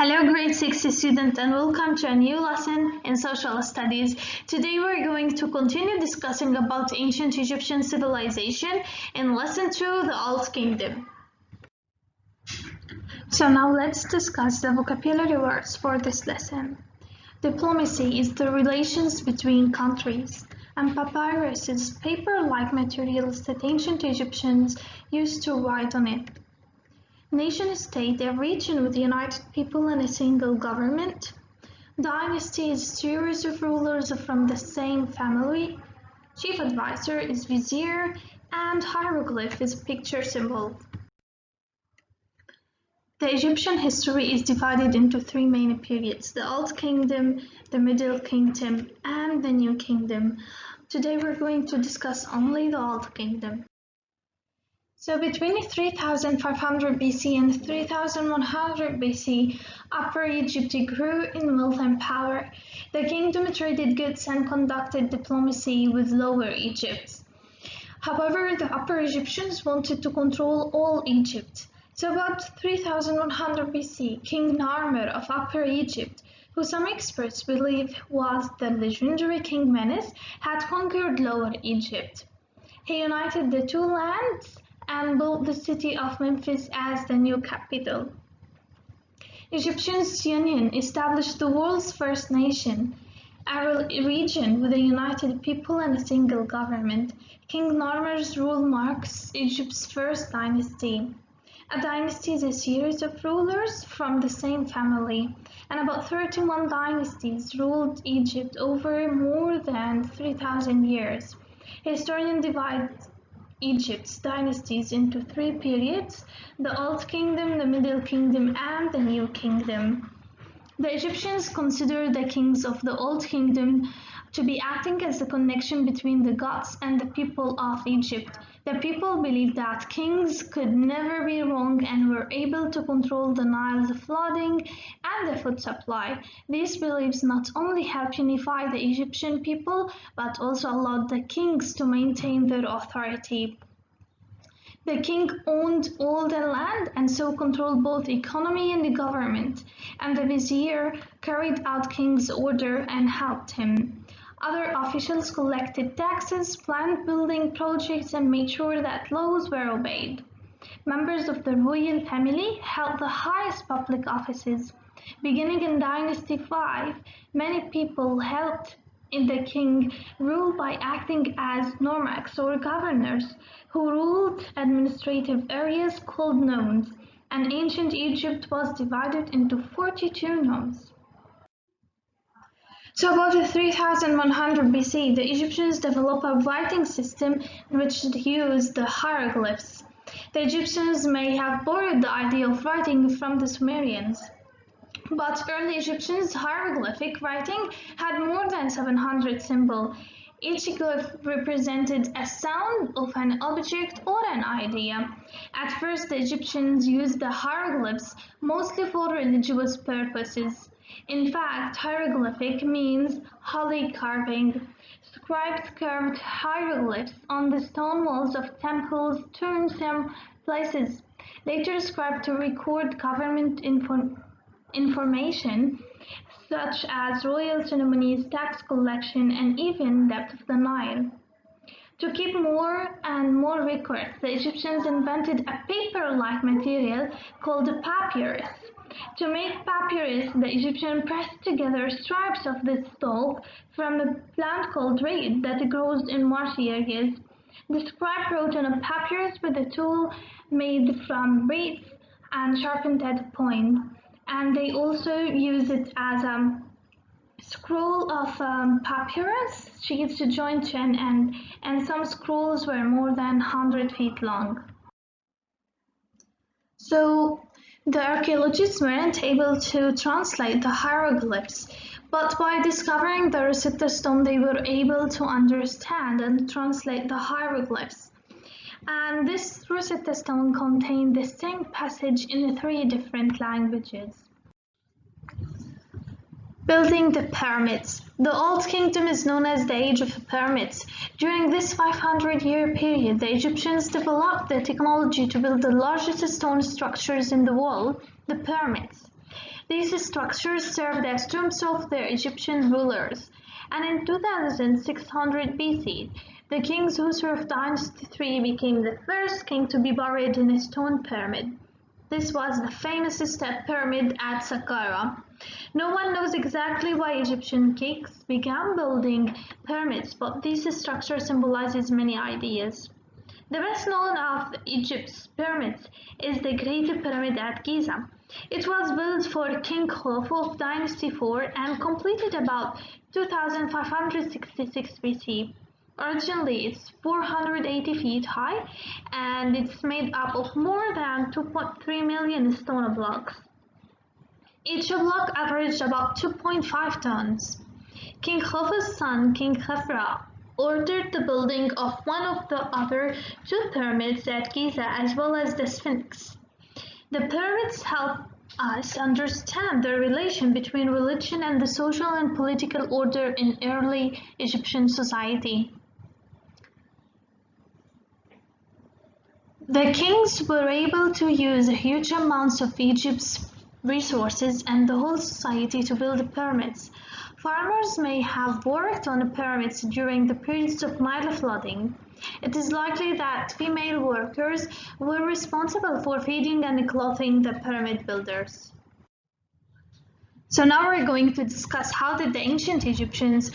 Hello grade 6 students and welcome to a new lesson in social studies. Today we're going to continue discussing about ancient Egyptian civilization in lesson 2, the Old Kingdom. So now let's discuss the vocabulary words for this lesson. Diplomacy is the relations between countries, and papyrus is paper-like materials that ancient Egyptians used to write on it. Nation-state, a region with united people and a single government. Dynasty is series of rulers from the same family. Chief advisor is vizier, and hieroglyph is picture symbol. The Egyptian history is divided into three main periods: the Old Kingdom, the Middle Kingdom, and the New Kingdom. Today we're going to discuss only the Old Kingdom. So between 3500 BC and 3100 BC, Upper Egypt grew in wealth and power. The kingdom traded goods and conducted diplomacy with Lower Egypt. However, the Upper Egyptians wanted to control all Egypt. So about 3100 BC, King Narmer of Upper Egypt, who some experts believe was the legendary King Menes, had conquered Lower Egypt. He united the two lands and built the city of Memphis as the new capital. Egyptians' union established the world's first nation, a region with a united people and a single government. King Narmer's rule marks Egypt's first dynasty. A dynasty is a series of rulers from the same family, and about 31 dynasties ruled Egypt over more than 3,000 years. Historians divide Egypt's dynasties into three periods: the Old Kingdom, the Middle Kingdom, and the New Kingdom. The Egyptians considered the kings of the Old Kingdom to be acting as the connection between the gods and the people of Egypt. The people believed that kings could never be wrong and were able to control the Nile's flooding and the food supply. These beliefs not only helped unify the Egyptian people, but also allowed the kings to maintain their authority. The king owned all the land and so controlled both economy and the government, and the vizier carried out king's order and helped him. Other officials collected taxes, planned building projects, and made sure that laws were obeyed. Members of the royal family held the highest public offices. Beginning in Dynasty 5, many people helped in the king rule by acting as nomarchs or governors who ruled administrative areas called nomes, and ancient Egypt was divided into 42 nomes. So about 3100 BC, the Egyptians developed a writing system in which they used the hieroglyphs. The Egyptians may have borrowed the idea of writing from the Sumerians, but early Egyptians' hieroglyphic writing had more than 700 symbols. Each glyph represented a sound of an object or an idea. At first, the Egyptians used the hieroglyphs mostly for religious purposes. In fact, hieroglyphic means holy carving. Scribes carved hieroglyphs on the stone walls of temples, tombs, and places. Later, scribes to record government information such as royal ceremonies, tax collection, and even depth of the Nile. To keep more and more records, the Egyptians invented a paper-like material called the papyrus. To make papyrus, the Egyptians pressed together strips of this stalk from a plant called reed that grows in marshy areas. The scribe wrote on a papyrus with a tool made from reeds and sharpened at a point, and they also use it as a scroll of papyrus sheets to join to an end, and some scrolls were more than 100 feet long. So the archaeologists weren't able to translate the hieroglyphs, but by discovering the Rosetta Stone, they were able to understand and translate the hieroglyphs. And this Rosetta Stone contained the same passage in 3 different languages. Building the pyramids. The Old Kingdom is known as the Age of Pyramids. During this 500-year period, the Egyptians developed the technology to build the largest stone structures in the world, the pyramids. These structures served as tombs of the Egyptian rulers, and in 2600 BC, the kings who served Dynasty 3 became the first king to be buried in a stone pyramid. This was the famous step pyramid at Saqqara. No one knows exactly why Egyptian kings began building pyramids, but this structure symbolizes many ideas. The best known of Egypt's pyramids is the Great Pyramid at Giza. It was built for King Khufu of Dynasty 4 and completed about 2566 BC. Originally, it's 480 feet high and it's made up of more than 2.3 million stone blocks. Each block averaged about 2.5 tons. King Khufu's son, King Khafra, ordered the building of one of the other two pyramids at Giza as well as the Sphinx. The pyramids help us understand the relation between religion and the social and political order in early Egyptian society. The kings were able to use huge amounts of Egypt's resources and the whole society to build the pyramids. Farmers may have worked on the pyramids during the periods of Nile flooding. It is likely that female workers were responsible for feeding and clothing the pyramid builders. So now we're going to discuss how did the ancient Egyptians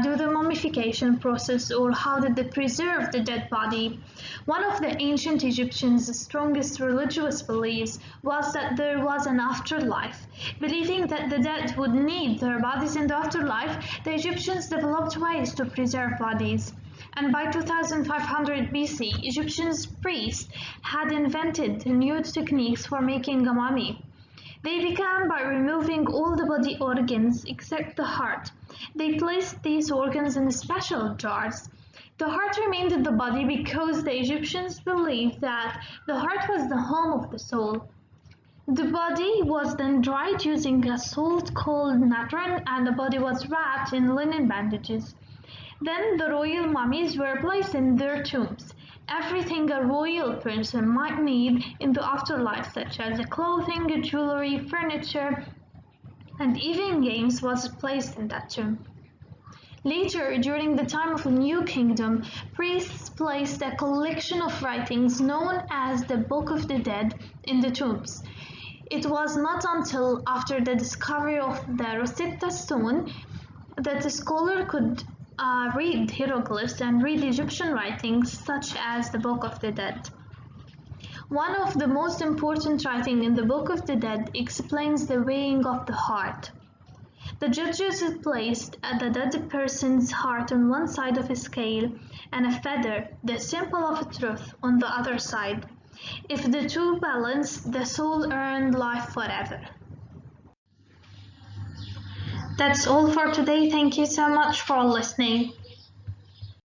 do the mummification process, or how did they preserve the dead body. One of the ancient Egyptians' strongest religious beliefs was that there was an afterlife. Believing that the dead would need their bodies in the afterlife, the Egyptians developed ways to preserve bodies. And by 2500 BC, Egyptian priests had invented new techniques for making a mummy. They began by removing all the body organs except the heart. They placed these organs in special jars. The heart remained in the body because the Egyptians believed that the heart was the home of the soul. The body was then dried using a salt called natron, and the body was wrapped in linen bandages. Then the royal mummies were placed in their tombs. Everything a royal person might need in the afterlife, such as clothing, jewelry, furniture, and even games, was placed in that tomb. Later, during the time of a new kingdom, priests placed a collection of writings known as the Book of the Dead in the tombs. It was not until after the discovery of the Rosetta Stone that a scholar could read hieroglyphs and read Egyptian writings such as the Book of the Dead. One of the most important writings in the Book of the Dead explains the weighing of the heart. The judges placed the dead person's heart on one side of a scale and a feather, the symbol of truth, on the other side. If the two balanced, the soul earned life forever. That's all for today. Thank you so much for listening.